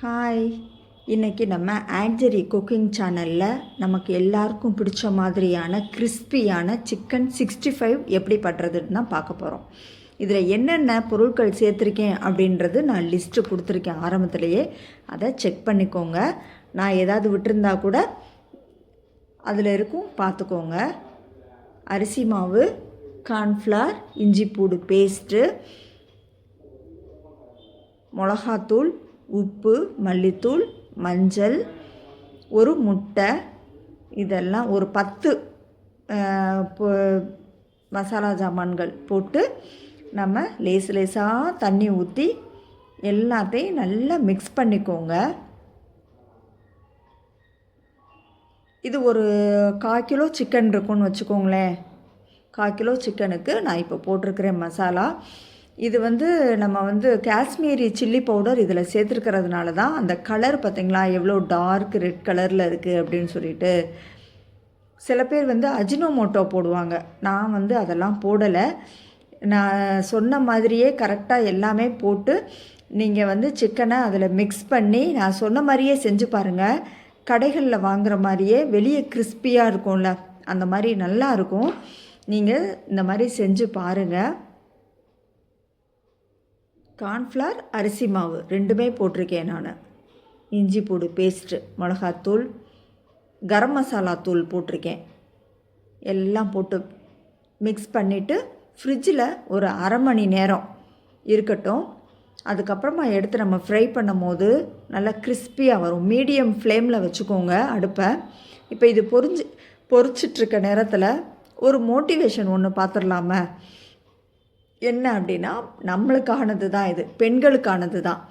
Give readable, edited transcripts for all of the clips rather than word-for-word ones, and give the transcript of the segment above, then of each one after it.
Hi, இன்றைக்கி நம்ம ஆன்ஜரி cooking சேனலில் நமக்கு எல்லாருக்கும் பிடிச்ச மாதிரியான கிறிஸ்பியான சிக்கன் 65 எப்படி பண்ணுறதுன்னு தான் பார்க்க போகிறோம். இதில் என்னென்ன பொருட்கள் சேர்த்துருக்கேன் அப்படின்றது நான் லிஸ்ட்டு கொடுத்துருக்கேன் ஆரம்பத்திலேயே. அதை செக் பண்ணிக்கோங்க. நான் ஏதாவது விட்டுருந்தா கூட அதில் இருக்கும், பார்த்துக்கோங்க. அரிசி மாவு, கார்ன்ஃப்ளவர், இஞ்சி பூடு பேஸ்ட்டு, மிளகாத்தூள், உப்பு, மல்லித்தூள், மஞ்சள், ஒரு முட்டை, இதெல்லாம் ஒரு 10 மசாலா ஜாமான்கள் போட்டு நம்ம லேசாக தண்ணி ஊற்றி எல்லாத்தையும் நல்லா மிக்ஸ் பண்ணிக்கோங்க. இது ஒரு 1/4 கிலோ சிக்கன் இருக்குன்னு வச்சுக்கோங்களேன். 1/4 கிலோ சிக்கனுக்கு நான் இப்போ போட்டிருக்கிறேன் மசாலா. இது நம்ம காஷ்மீரி சில்லி பவுடர் இதில் சேர்த்துருக்கிறதுனால தான் அந்த கலர் பார்த்திங்களா எவ்வளோ டார்க் ரெட் கலரில் இருக்குது அப்படின்னு சொல்லிட்டு. சில பேர் அஜினோமோட்டோ போடுவாங்க. நான் அதெல்லாம் போடலை. நான் சொன்ன மாதிரியே கரெக்டாக எல்லாமே போட்டு நீங்கள் சிக்கனை அதில் மிக்ஸ் பண்ணி நான் சொன்ன மாதிரியே செஞ்சு பாருங்கள். கடைகளில் வாங்குகிற மாதிரியே வெளியே கிறிஸ்பியாக இருக்கும்ல, அந்த மாதிரி நல்லா இருக்கும். நீங்கள் இந்த மாதிரி செஞ்சு பாருங்கள். கார்ன்ஃப்ளவர், அரிசி மாவு ரெண்டுமே போட்டிருக்கேன் நான். இஞ்சி பூடு பேஸ்ட்டு, மிளகாத்தூள், கரம் மசாலா தூள் போட்டிருக்கேன். எல்லாம் போட்டு மிக்ஸ் பண்ணிவிட்டு ஃப்ரிட்ஜில் ஒரு 1/2 மணி நேரம் இருக்கட்டும். அதுக்கப்புறமா எடுத்து நம்ம ஃப்ரை பண்ணும் போது நல்லா கிறிஸ்பியாக வரும். மீடியம் ஃப்ளேமில் வச்சுக்கோங்க அடுப்பை. இப்போ இது பொரிச்சிட்ருக்க நேரத்தில் ஒரு மோட்டிவேஷன் ஒன்று பார்த்துடலாமா? என்ன அப்படின்னா, நம்மளுக்கானது தான் இது, பெண்களுக்கானது தான்.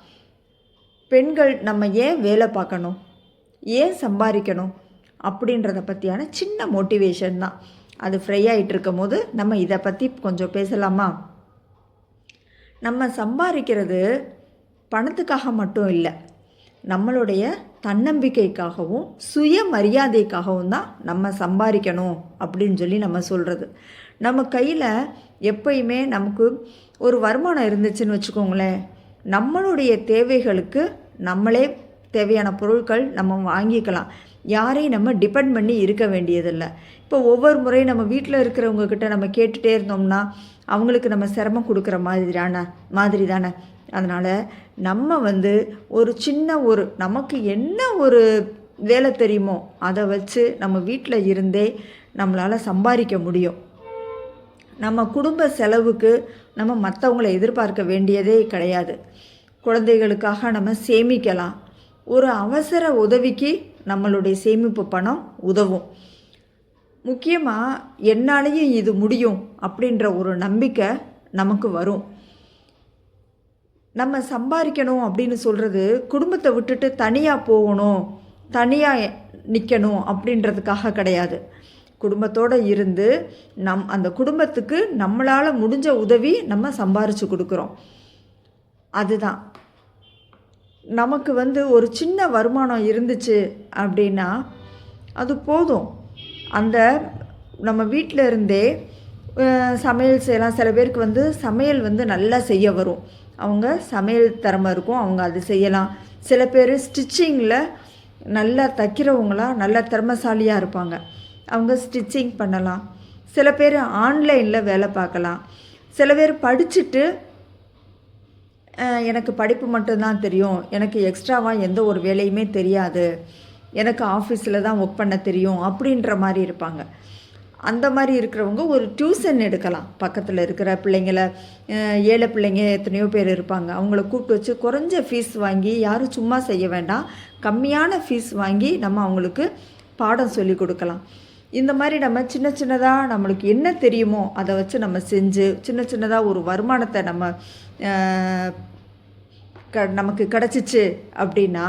பெண்கள் நம்ம ஏன் வேலை பார்க்கணும், ஏன் சம்பாதிக்கணும் அப்படின்றத பற்றியான சின்ன மோட்டிவேஷன் தான். அது ஃப்ரை ஆகிட்டு இருக்கும் போது நம்ம இதை பற்றி கொஞ்சம் பேசலாமா? நம்ம சம்பாதிக்கிறது பணத்துக்காக மட்டும் இல்லை, நம்மளுடைய தன்னம்பிக்கைக்காகவும் சுயமரியாதைக்காகவும் தான் நம்ம சம்பாதிக்கணும் அப்படின்னு சொல்லி நம்ம சொல்கிறது. நம்ம கையில் எப்பயுமே நமக்கு ஒரு வருமானம் இருந்துச்சுன்னு வச்சுக்கோங்களேன், நம்மளுடைய தேவைகளுக்கு நம்மளே தேவையான பொருட்கள் நம்ம வாங்கிக்கலாம். யாரையும் நம்ம டிபெண்ட் பண்ணி இருக்க வேண்டியதில்லை. இப்போ ஒவ்வொரு முறையும் நம்ம வீட்டில் இருக்கிறவங்கக்கிட்ட நம்ம கேட்டுகிட்டே இருந்தோம்னா அவங்களுக்கு நம்ம சிரமம் கொடுக்குற மாதிரி தானே. அதனால் நம்ம ஒரு சின்ன நமக்கு என்ன ஒரு வேலை தெரியுமோ அதை வச்சு நம்ம வீட்டில் இருந்தே நம்மளால் சம்பாதிக்க முடியும். நம்ம குடும்ப செலவுக்கு நம்ம மற்றவங்களை எதிர்பார்க்க வேண்டியதே கிடையாது. குழந்தைகளுக்காக நம்ம சேமிக்கலாம். ஒரு அவசர உதவிக்கு நம்மளுடைய சேமிப்பு பணம் உதவும். முக்கியமாக என்னாலேயும் இது முடியும் அப்படின்ற ஒரு நம்பிக்கை நமக்கு வரும். நம்ம சம்பாதிக்கணும் அப்படின்னு சொல்கிறது குடும்பத்தை விட்டுட்டு தனியாக போகணும், தனியாக நிற்கணும் அப்படின்றதுக்காக கிடையாது. குடும்பத்தோடு இருந்து அந்த குடும்பத்துக்கு நம்மளால் முடிஞ்ச உதவி நம்ம சம்பாரித்து கொடுக்குறோம். அதுதான் நமக்கு ஒரு சின்ன வருமானம் இருந்துச்சு அப்படின்னா அது போதும். அந்த நம்ம வீட்டில் இருந்தே சமையல் செய்யலாம். சில பேருக்கு சமையல் நல்லா செய்ய வரும், அவங்க சமையல் திறமை இருக்கும், அவங்க அது செய்யலாம். சில பேர் ஸ்டிச்சிங்கில் நல்லா தைக்கிறவங்களாம் நல்ல திறமைசாலியாக இருப்பாங்க, அவங்க ஸ்டிச்சிங் பண்ணலாம். சில பேர் ஆன்லைனில் வேலை பார்க்கலாம். சில பேர் படிச்சுட்டு எனக்கு படிப்பு மட்டும்தான் தெரியும், எனக்கு எக்ஸ்ட்ராவாக எந்த ஒரு வேலையுமே தெரியாது, எனக்கு ஆஃபீஸில் தான் ஒர்க் பண்ண தெரியும் அப்படின்ற மாதிரி இருப்பாங்க. அந்த மாதிரி இருக்கிறவங்க ஒரு டியூஷன் எடுக்கலாம். பக்கத்தில் இருக்கிற பிள்ளைங்களை, ஏழை பிள்ளைங்க எத்தனையோ பேர் இருப்பாங்க, அவங்கள கூப்பிட்டு வச்சு குறைஞ்ச ஃபீஸ் வாங்கி, யாரும் சும்மா செய்ய வேண்டாம், கம்மியான ஃபீஸ் வாங்கி நம்ம அவங்களுக்கு பாடம் சொல்லி கொடுக்கலாம். இந்த மாதிரி நம்ம சின்ன சின்னதாக நம்மளுக்கு என்ன தெரியுமோ அதை வச்சு நம்ம செஞ்சு சின்ன சின்னதாக ஒரு வருமானத்தை நமக்கு கிடச்சிச்சு அப்படின்னா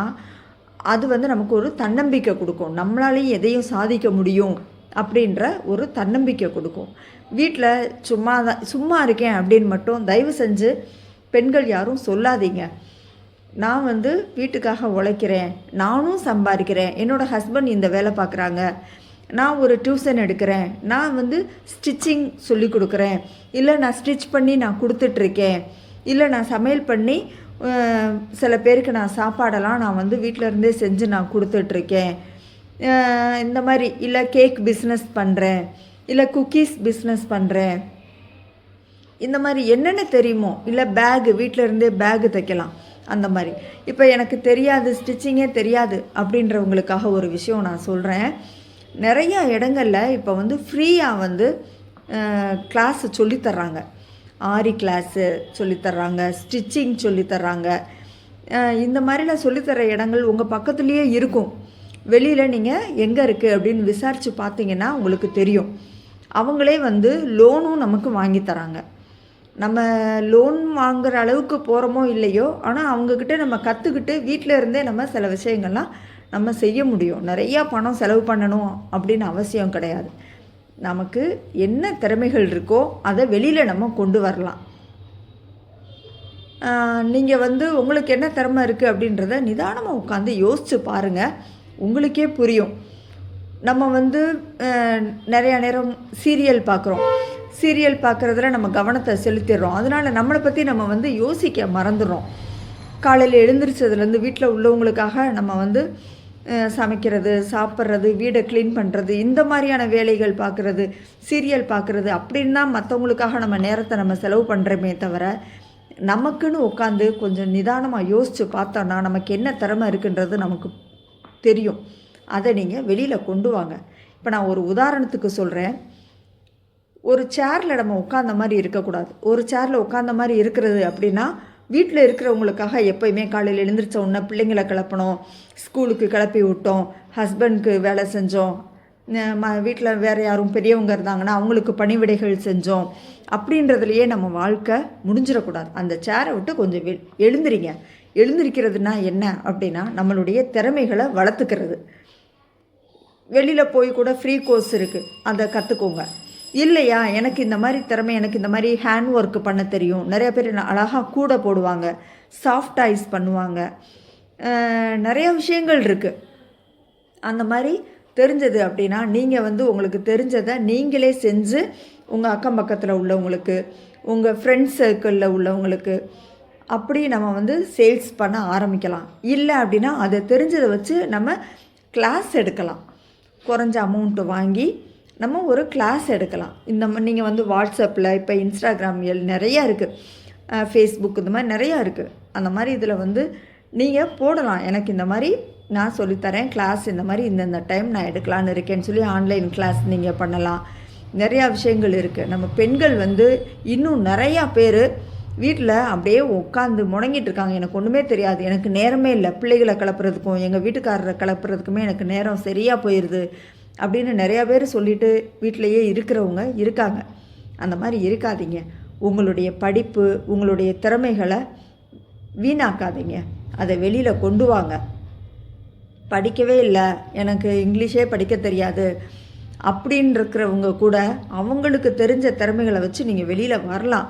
அது நமக்கு ஒரு தன்னம்பிக்கை கொடுக்கும். நம்மளாலேயும் எதையும் சாதிக்க முடியும் அப்படின்ற ஒரு தன்னம்பிக்கை கொடுக்கும். வீட்டில் சும்மா இருக்கேன் அப்படின்னு மட்டும் தயவு செஞ்சு பெண்கள் யாரும் சொல்லாதீங்க. நான் வீட்டுக்காக உழைக்கிறேன், நானும் சம்பாதிக்கிறேன், என்னோடய ஹஸ்பண்ட் இந்த வேலை பார்க்குறாங்க, நான் ஒரு டியூஷன் எடுக்கிறேன், நான் ஸ்டிச்சிங் சொல்லி கொடுக்குறேன், இல்லை நான் ஸ்டிச் பண்ணி நான் கொடுத்துட்ருக்கேன், இல்லை நான் சமையல் பண்ணி சில பேருக்கு நான் சாப்பாடெல்லாம் நான் வந்து வீட்டில் இருந்தே செஞ்சு நான் கொடுத்துட்ருக்கேன். இந்த மாதிரி இல்லை கேக் பிஸ்னஸ் பண்ணுறேன், இல்லை குக்கீஸ் பிஸ்னஸ் பண்ணுறேன், இந்த மாதிரி என்னென்ன தெரியுமோ, இல்லை பேகு வீட்டில் இருந்தே பேகு தைக்கலாம் அந்த மாதிரி. இப்போ எனக்கு தெரியாது, ஸ்டிச்சிங்கே தெரியாது அப்படின்றவங்களுக்காக ஒரு விஷயம் நான் சொல்கிறேன். நிறையா இடங்களில் இப்போ வந்து ஃப்ரீயாக வந்து கிளாஸு சொல்லித்தர்றாங்க. ஆரி கிளாஸு சொல்லித்தர்றாங்க, ஸ்டிச்சிங் சொல்லித்தர்றாங்க. இந்த மாதிரிலாம் சொல்லித்தர இடங்கள் உங்கள் பக்கத்துலேயே இருக்கும். வெளியில் நீங்கள் எங்கே இருக்குது அப்படின்னு விசாரித்து பார்த்தீங்கன்னா உங்களுக்கு தெரியும். அவங்களே வந்து லோனும் நமக்கு வாங்கி தராங்க. நம்ம லோன் வாங்குகிற அளவுக்கு போகிறோமோ இல்லையோ, ஆனால் அவங்கக்கிட்ட நம்ம கற்றுக்கிட்டு வீட்டில் இருந்தே நம்ம சில விஷயங்கள்லாம் நம்ம செய்ய முடியும். நிறையா பணம் செலவு பண்ணணும் அப்படின்னு அவசியம் கிடையாது. நமக்கு என்ன திறமைகள் இருக்கோ அதை வெளியில் நம்ம கொண்டு வரலாம். நீங்கள் வந்து உங்களுக்கு என்ன திறமை இருக்குது அப்படின்றத நிதானமாக உட்காந்து யோசித்து பாருங்கள், உங்களுக்கே புரியும். நம்ம வந்து நிறையா நேரம் சீரியல் பார்க்குறோம். சீரியல் பார்க்குறதுல நம்ம கவனத்தை செலுத்திடுறோம். அதனால் நம்மளை பற்றி நம்ம வந்து யோசிக்க மறந்துடுறோம். காலையில் எழுந்திரிச்சதுலேருந்து வீட்டில் உள்ளவங்களுக்காக நம்ம வந்து சமைக்கிறது, சாப்பிட்றது, வீடை க்ளீன் பண்ணுறது, இந்த மாதிரியான வேலைகள் பார்க்குறது, சீரியல் பார்க்குறது அப்படின்னு தான் மற்றவங்களுக்காக நம்ம நேரத்தை நம்ம செலவு பண்ணுறோமே தவிர, நமக்குன்னு உட்காந்து கொஞ்சம் நிதானமாக யோசித்து பார்த்தோன்னா நமக்கு என்ன திறமை இருக்குன்றது நமக்கு தெரியும். அதை நீங்கள் வெளியில் கொண்டு வாங்க. இப்போ நான் ஒரு உதாரணத்துக்கு சொல்கிறேன். ஒரு சேரில் நம்ம உட்காந்த மாதிரி இருக்கக்கூடாது. ஒரு சேரில் உட்காந்த மாதிரி இருக்கிறது அப்படின்னா, வீட்டில் இருக்கிறவங்களுக்காக எப்போயுமே காலையில் எழுந்திரிச்ச உடனே பிள்ளைங்களை கிளப்பணும், ஸ்கூலுக்கு கிளப்பி விட்டோம், ஹஸ்பண்ட்க்கு வேலை செஞ்சோம், வீட்டில் வேறு யாரும் பெரியவங்க இருந்தாங்கன்னா அவங்களுக்கு பணிவிடைகள் செஞ்சோம் அப்படின்றதுலையே நம்ம வாழ்க்கை முடிஞ்சிடக்கூடாது. அந்த சேரை விட்டு கொஞ்சம் எழுந்திரிங்க. எழுந்திரிக்கிறதுனா என்ன அப்படின்னா, நம்மளுடைய திறமைகளை வளர்த்துக்கிறது. வெளியில் போய் கூட ஃப்ரீ கோர்ஸ் இருக்குது, அதை கற்றுக்கோங்க. இல்லையா, எனக்கு இந்த மாதிரி திறமை, எனக்கு இந்த மாதிரி ஹேண்ட் ஒர்க்கு பண்ண தெரியும். நிறைய பேர் அழகாக கூடை போடுவாங்க, சாஃப்ட் டாய்ஸ் பண்ணுவாங்க, நிறைய விஷயங்கள் இருக்குது. அந்த மாதிரி தெரிஞ்சது அப்படின்னா நீங்கள் வந்து உங்களுக்கு தெரிஞ்சதை நீங்களே செஞ்சு உங்கள் அக்கம் பக்கத்தில் உள்ளவங்களுக்கு, உங்கள் ஃப்ரெண்ட்ஸ் சர்க்கிளில் உள்ளவங்களுக்கு அப்படி நம்ம வந்து சேல்ஸ் பண்ண ஆரம்பிக்கலாம். இல்லை அப்படின்னா அதை தெரிஞ்சதை வச்சு நம்ம கிளாஸ் எடுக்கலாம். குறைஞ்ச அமௌண்ட்டு வாங்கி நம்ம ஒரு கிளாஸ் எடுக்கலாம். இந்த நீங்கள் வந்து வாட்ஸ்அப்பில், இப்போ இன்ஸ்டாகிராம் நிறையா இருக்குது, ஃபேஸ்புக் இந்த மாதிரி நிறையா இருக்குது. அந்த மாதிரி இதில் வந்து நீங்கள் போடலாம், எனக்கு இந்த மாதிரி நான் சொல்லித்தரேன் கிளாஸ், இந்த மாதிரி இந்தந்த டைம் நான் எடுக்கலான்னு இருக்கேன்னு சொல்லி ஆன்லைன் கிளாஸ் நீங்கள் பண்ணலாம். நிறையா விஷயங்கள் இருக்குது. நம்ம பெண்கள் வந்து இன்னும் நிறையா பேர் வீட்டில் அப்படியே உட்காந்து முடங்கிட்டு இருக்காங்க. எனக்கு ஒன்றுமே தெரியாது, எனக்கு நேரமே இல்லை, பிள்ளைகளை கிளப்புறதுக்கும் எங்கள் வீட்டுக்காரரை கிளப்புறதுக்குமே எனக்கு நேரம் சரியாக போயிடுது அப்படின்னு நிறையா பேர் சொல்லிவிட்டு வீட்டிலையே இருக்கிறவங்க இருக்காங்க. அந்த மாதிரி இருக்காதீங்க. உங்களுடைய படிப்பு, உங்களுடைய திறமைகளை வீணாக்காதீங்க. அதை வெளியில் கொண்டு வாங்க. படிக்கவே இல்லை, எனக்கு இங்கிலீஷே படிக்க தெரியாது அப்படின்னு இருக்கிறவங்க கூட அவங்களுக்கு தெரிஞ்ச திறமைகளை வச்சு நீங்கள் வெளியில் வரலாம்.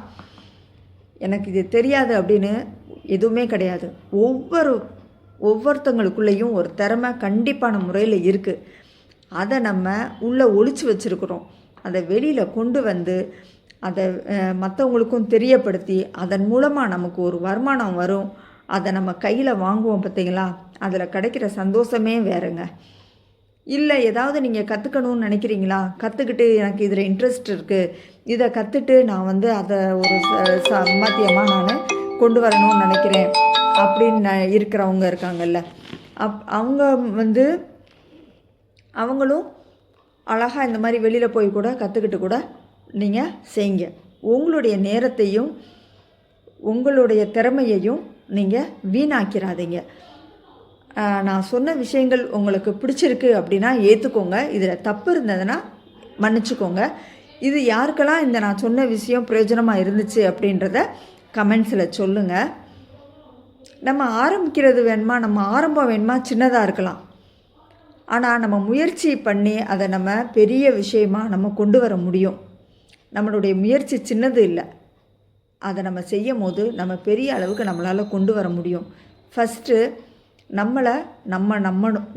எனக்கு இது தெரியாது அப்படின்னு எதுவுமே கிடையாது. ஒவ்வொருத்தங்களுக்குள்ளேயும் ஒரு திறமை கண்டிப்பான முறையில் இருக்குது. அதை நம்ம உள்ளே ஒளிச்சு வச்சுருக்குறோம். அதை வெளியில் கொண்டு வந்து அதை மற்றவங்களுக்கும் தெரியப்படுத்தி அதன் மூலமாக நமக்கு ஒரு வருமானம் வரும். அதை நம்ம கையில் வாங்குவோம் பார்த்தீங்களா, அதில் கிடைக்கிற சந்தோஷமே வேறுங்க. இல்லை ஏதாவது நீங்கள் கற்றுக்கணும்னு நினைக்கிறீங்களா, கற்றுக்கிட்டு எனக்கு இதில் இன்ட்ரெஸ்ட் இருக்குது, இதை கற்றுட்டு நான் வந்து அதை ஒரு சம்பாத்தியமாக நான் கொண்டு வரணும்னு நினைக்கிறேன் அப்படின்னு இருக்கிறவங்க இருக்காங்கல்ல, அவங்க வந்து அவங்களும் அழகாக இந்த மாதிரி வெளியில் போய் கூட கற்றுக்கிட்டு கூட நீங்கள் செய்யுங்க. உங்களுடைய நேரத்தையும் உங்களுடைய திறமையையும் நீங்கள் வீணாக்கிறாதீங்க. நான் சொன்ன விஷயங்கள் உங்களுக்கு பிடிச்சிருக்கு அப்படின்னா ஏற்றுக்கோங்க. இதில் தப்பு இருந்ததுன்னா மன்னிச்சுக்கோங்க. இது யாருக்கெல்லாம் இந்த நான் சொன்ன விஷயம் பிரயோஜனமாக இருந்துச்சு அப்படின்றத கமெண்ட்ஸில் சொல்லுங்கள். நம்ம ஆரம்பிக்கிறது வேணுமா, நம்ம ஆரம்பம் வேணுமா சின்னதாக இருக்கலாம், ஆனால் நம்ம முயற்சி பண்ணி அதை நம்ம பெரிய விஷயமாக நம்ம கொண்டு வர முடியும். நம்மளுடைய முயற்சி சின்னது இல்லை, அதை நம்ம செய்யும் போது நம்ம பெரிய அளவுக்கு நம்மளால் கொண்டு வர முடியும். ஃபஸ்ட்டு நம்மளை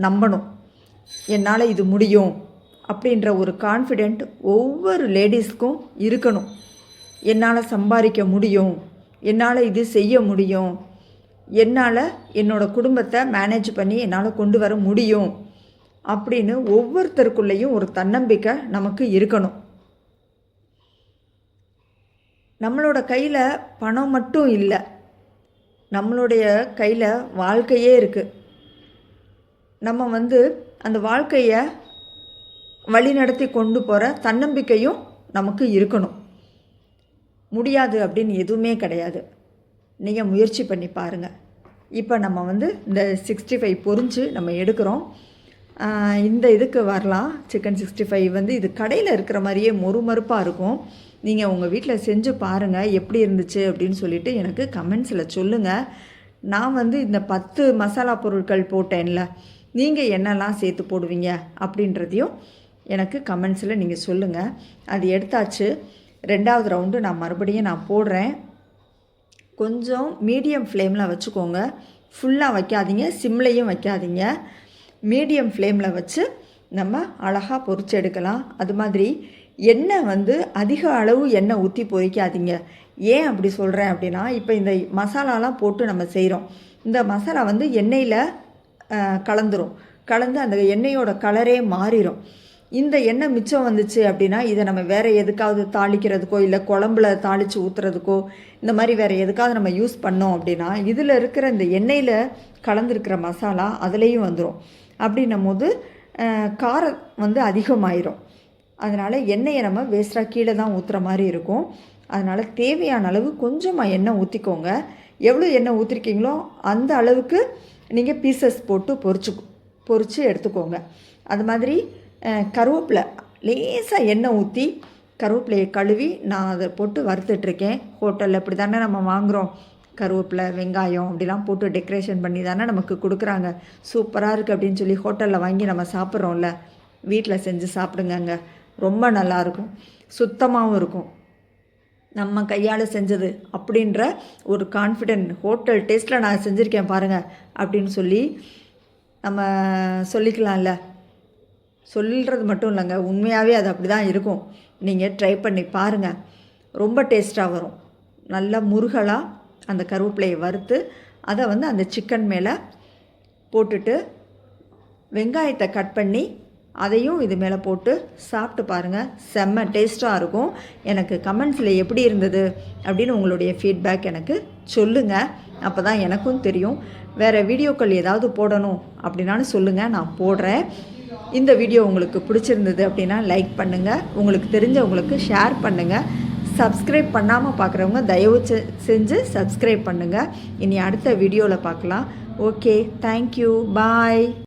நம்பணும். என்னால் இது முடியும் அப்படின்ற ஒரு கான்ஃபிடென்ட் ஒவ்வொரு லேடிஸ்க்கும் இருக்கணும். என்னால் சம்பாதிக்க முடியும், என்னால் இது செய்ய முடியும், என்னால் என்னோடய குடும்பத்தை மேனேஜ் பண்ணி என்னால் கொண்டு வர முடியும் அப்படின்னு ஒவ்வொருத்தருக்குள்ளேயும் ஒரு தன்னம்பிக்கை நமக்கு இருக்கணும். நம்மளோட கையில் பணம் மட்டும் இல்லை, நம்மளுடைய கையில் வாழ்க்கையே இருக்குது. நம்ம அந்த வாழ்க்கையை வழிநடத்தி கொண்டு போகிற தன்னம்பிக்கையும் நமக்கு இருக்கணும். முடியாது அப்படின்னு எதுவுமே கிடையாது. நீங்கள் முயற்சி பண்ணி பாருங்கள். இப்போ நம்ம இந்த 65 பொரிஞ்சு நம்ம எடுக்கிறோம். இந்த இதுக்கு வரலாம். சிக்கன் 65 இது கடையில் இருக்கிற மாதிரியே மொறுமறுப்பாக இருக்கும். நீங்கள் உங்கள் வீட்டில் செஞ்சு பாருங்கள் எப்படி இருந்துச்சு அப்படின்னு சொல்லிவிட்டு எனக்கு கமெண்ட்ஸில் சொல்லுங்கள். நான் இந்த 10 மசாலா பொருட்கள் போட்டேன்ல, நீங்கள் என்னெல்லாம் சேர்த்து போடுவீங்க அப்படின்றதையும் எனக்கு கமெண்ட்ஸில் நீங்கள் சொல்லுங்கள். அது எடுத்தாச்சு. 2வது ரவுண்டு நான் மறுபடியும் போடுறேன். கொஞ்சம் மீடியம் ஃப்ளேமில் வச்சுக்கோங்க. ஃபுல்லாக வைக்காதீங்க, சிம்லையும் வைக்காதீங்க. மீடியம் ஃப்ளேமில் வச்சு நம்ம அழகாக பொரிச்சு எடுக்கலாம். அது மாதிரி எண்ணெய் அதிக அளவு எண்ணெய் ஊற்றி பொரிக்காதீங்க. ஏன் அப்படி சொல்கிறேன் அப்படின்னா, இப்போ இந்த மசாலாலாம் போட்டு நம்ம செய்கிறோம். இந்த மசாலா எண்ணெயில் கலந்து அந்த எண்ணெயோட கலரே மாறிடும். இந்த எண்ணெய் மிச்சம் வந்துச்சு அப்படின்னா இதை நம்ம வேறு எதுக்காவது தாளிக்கிறதுக்கோ இல்லை குழம்புல தாளித்து ஊற்றுறதுக்கோ இந்த மாதிரி வேறு எதுக்காவது நம்ம யூஸ் பண்ணோம் அப்படின்னா இதில் இருக்கிற இந்த எண்ணெயில் கலந்துருக்கிற மசாலா அதுலேயும் வந்துடும். அப்படின்னும் போது காரம் அதிகமாயிரும். அதனால் எண்ணெயை நம்ம வேஸ்ட்டாக கீழே தான் ஊற்றுற மாதிரி இருக்கும். அதனால் தேவையான அளவு கொஞ்சமாக எண்ணெய் ஊற்றிக்கோங்க. எவ்வளோ எண்ணெய் ஊற்றிருக்கீங்களோ அந்த அளவுக்கு நீங்கள் பீசஸ் போட்டு பொரித்து எடுத்துக்கோங்க. அது மாதிரி கருவேப்பிலை லேசாக எண்ணெய் ஊற்றி கருவேப்பிலையை கழுவி நான் அதை போட்டு வறுத்துட்ருக்கேன். ஹோட்டலில் இப்படி தானே நம்ம வாங்குகிறோம். கருவேப்பிலை வெங்காயம் அப்படிலாம் போட்டு டெக்கரேஷன் பண்ணி தானே நமக்கு கொடுக்குறாங்க. சூப்பராக இருக்குது அப்படின்னு சொல்லி ஹோட்டலில் வாங்கி நம்ம சாப்பிட்றோம்ல. வீட்டில் செஞ்சு சாப்பிடுங்க. ரொம்ப நல்லாயிருக்கும், சுத்தமாகவும் இருக்கும். நம்ம கையால் செஞ்சது அப்படின்ற ஒரு கான்ஃபிடென்ட், ஹோட்டல் டேஸ்ட்டில் நான் செஞ்சுருக்கேன் பாருங்கள் அப்படின்னு சொல்லி நம்ம சொல்லிக்கலாம்ல. சொல்கிறது மட்டும் இல்லைங்க, உண்மையாகவே அது அப்படி தான் இருக்கும். நீங்கள் ட்ரை பண்ணி பாருங்கள், ரொம்ப டேஸ்ட்டாக வரும். நல்லா முருகலாக அந்த கருவேப்பிலையை வறுத்து அதை அந்த சிக்கன் மேலே போட்டுட்டு வெங்காயத்தை கட் பண்ணி அதையும் இது மேலே போட்டு சாப்பிட்டு பாருங்கள். செம்ம டேஸ்ட்டாக இருக்கும். எனக்கு கமெண்ட்ஸில் எப்படி இருந்தது அப்படின்னு உங்களுடைய ஃபீட்பேக் எனக்கு சொல்லுங்கள். அப்போ தான் எனக்கும் தெரியும். வேறு வீடியோக்கள் ஏதாவது போடணும் அப்படின்னாலும் சொல்லுங்கள், நான் போடுறேன். இந்த வீடியோ உங்களுக்கு பிடிச்சிருந்தது அப்படின்னா லைக் பண்ணுங்கள், உங்களுக்கு தெரிஞ்சவங்களுக்கு ஷேர் பண்ணுங்கள். சப்ஸ்கிரைப் பண்ணாமல் பார்க்குறவங்க தயவு செஞ்சு சப்ஸ்கிரைப் பண்ணுங்கள். இனி அடுத்த வீடியோவில் பார்க்கலாம். ஓகே, தேங்க்யூ, பாய்.